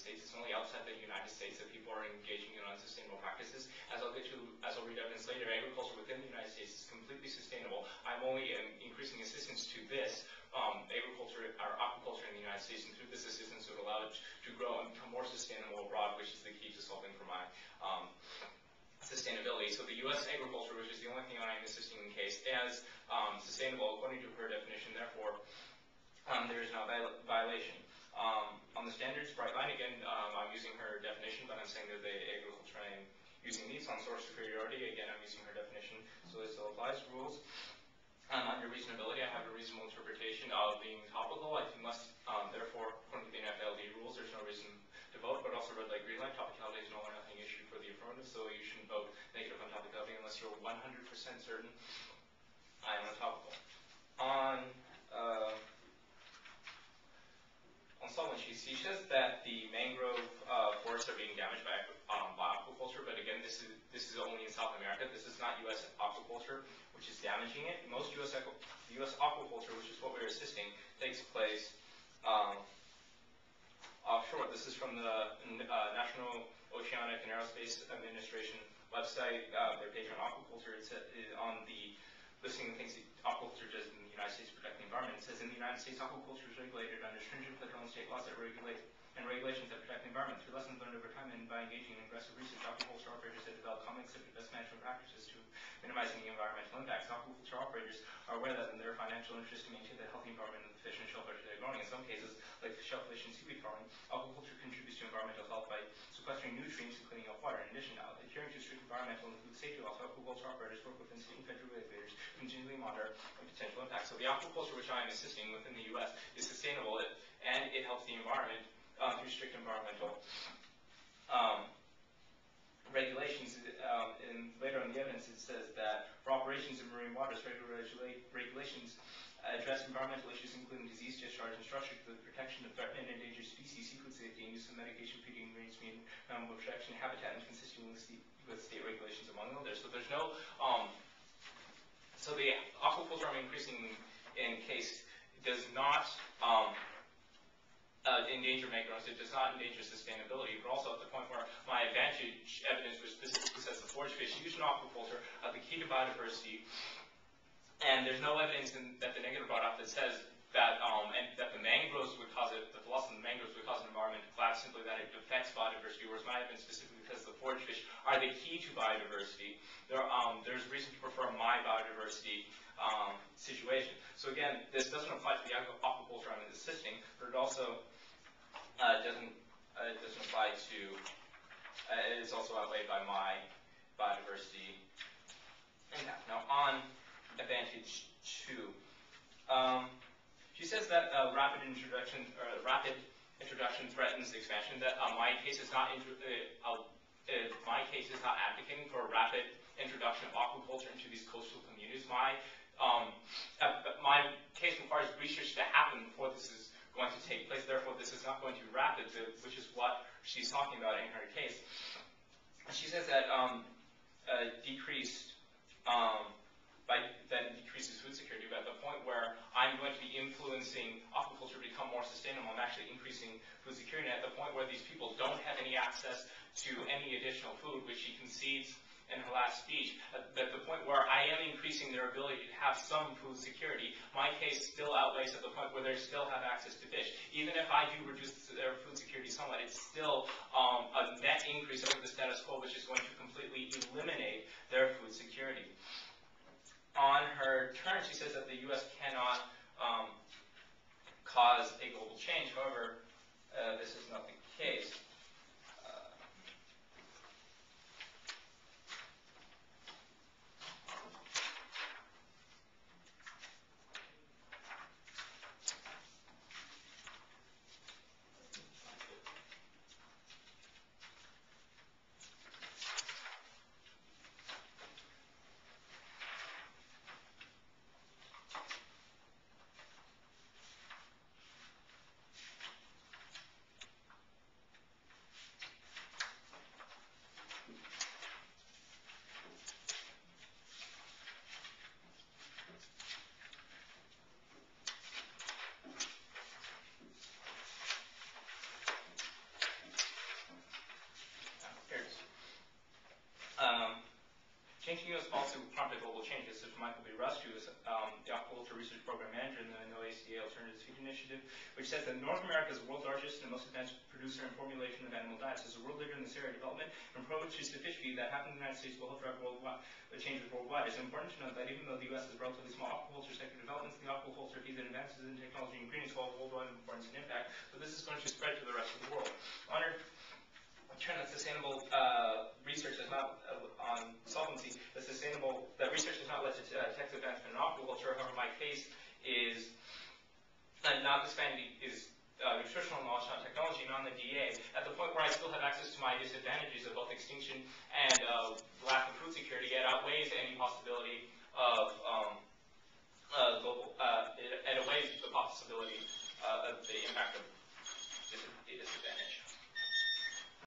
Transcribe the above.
States. It's only outside the United States that people are engaging in unsustainable practices. As I'll read evidence later, agriculture within the United States is completely sustainable. I'm only increasing assistance to this agriculture or aquaculture in the United States, and through this assistance would allow it to grow and become more sustainable abroad, which is the key to solving for my sustainability. So the U.S. agriculture, which is the only thing I am assisting in case, as sustainable according to her definition. Therefore, there is no violation. On the standards, Brightline, again, I'm using her definition, but I'm saying that the agriculture I am using these on source superiority. Again, I'm using her definition, so it still applies rules. Under reasonability, I have a reasonable interpretation of being topical. I must, therefore, according to the NFLD rules, there's no reason to vote, but also red light, green light. Topicality is an all or nothing issue for the affirmative, so you shouldn't vote negative on topicality unless you're 100% certain I am a topical. On solvency, she says that the mangrove forests are being damaged by aquaculture, but again, this is only in South America. This is not U.S. aquaculture, which is damaging it. Most U.S. aquaculture, which is what we're assisting, takes place offshore. This is from the National Oceanic and Aerospace Administration website. Their page on aquaculture. It's on the listing of things that aquaculture does in the United States to protect the environment. It says in the United States, aquaculture is regulated under stringent federal and state laws that regulate and regulations that protect the environment. Through lessons learned over time and by engaging in aggressive research, aquaculture operators have developed common accepted best management practices to minimizing the environmental impacts. Aquaculture operators are aware that in their financial interest to maintain the healthy environment of the fish and shellfish they're growing. In some cases, like shellfish and seaweed farming, aquaculture contributes to environmental health by sequestering nutrients and cleaning up water. In addition, adhering to strict environmental and food safety laws, aquaculture operators work within state and federal regulators to continually monitor potential impacts. So the aquaculture which I am assisting within the U.S. is sustainable, and it helps the environment through strict environmental regulations. And later on the evidence, it says that for operations in marine waters, regulations address environmental issues including disease discharge and structure to the protection of threatened and endangered species, seafood safety, and use of medication, feeding, range, animal protection, habitat, and consistent with state regulations, among others. So there's no so the aquaculture I'm increasing in case does not endanger mangroves. It does not endanger sustainability, but also at the point where my advantage evidence, which specifically says the forage fish used in aquaculture are the key to biodiversity, and there's no evidence that the negative brought up that says that and that the mangroves would cause it, that the loss of the mangroves would cause an environmental collapse, simply that it affects biodiversity, whereas my evidence specifically says the forage fish are the key to biodiversity. There's reason to prefer my biodiversity situation. So again, this doesn't apply to the aquaculture I'm assisting, but it also doesn't apply to, it's also outweighed by my biodiversity impact. Now on advantage 2, she says that rapid introduction threatens expansion. That my case is not advocating for a rapid introduction of aquaculture into these coastal communities. My case requires research to happen before this is going to take place. Therefore, this is not going to be rapid, which is what she's talking about in her case. She says that decreases food security, but at the point where I'm going to be influencing aquaculture to become more sustainable, I'm actually increasing food security. And at the point where these people don't have any access to any additional food, which she concedes in her last speech, at the point where I am increasing their ability to have some food security, my case still outweighs at the point where they still have access to fish. Even if I do reduce their food security somewhat, it's still a net increase over the status quo, which is going to completely eliminate their food security. On her turn, she says that the U.S. cannot cause a global change. However, this is not the case. continuous policy will prompt a global change. This is from Michael B. Rust, who is the Aquaculture Research Program Manager in the NOACA Alternative Feed Initiative, which says that North America is the world's largest and most advanced producer and formulation of animal diets. As a world leader in this area of development and approaches to fish feed that happen in the United States will help drive changes worldwide. It's important to note that even though the U.S. is a relatively small aquaculture sector, developments in the aquaculture feed and advances in technology and ingredients will have worldwide importance and impact. So this is going to spread to the rest of the world. Honored trend that sustainable research is not on solvency. That research has not led to tech advancement in aquaculture. However, my case is notwithstanding is nutritional knowledge, not technology, and on the DA, at the point where I still have access to my disadvantages of both extinction and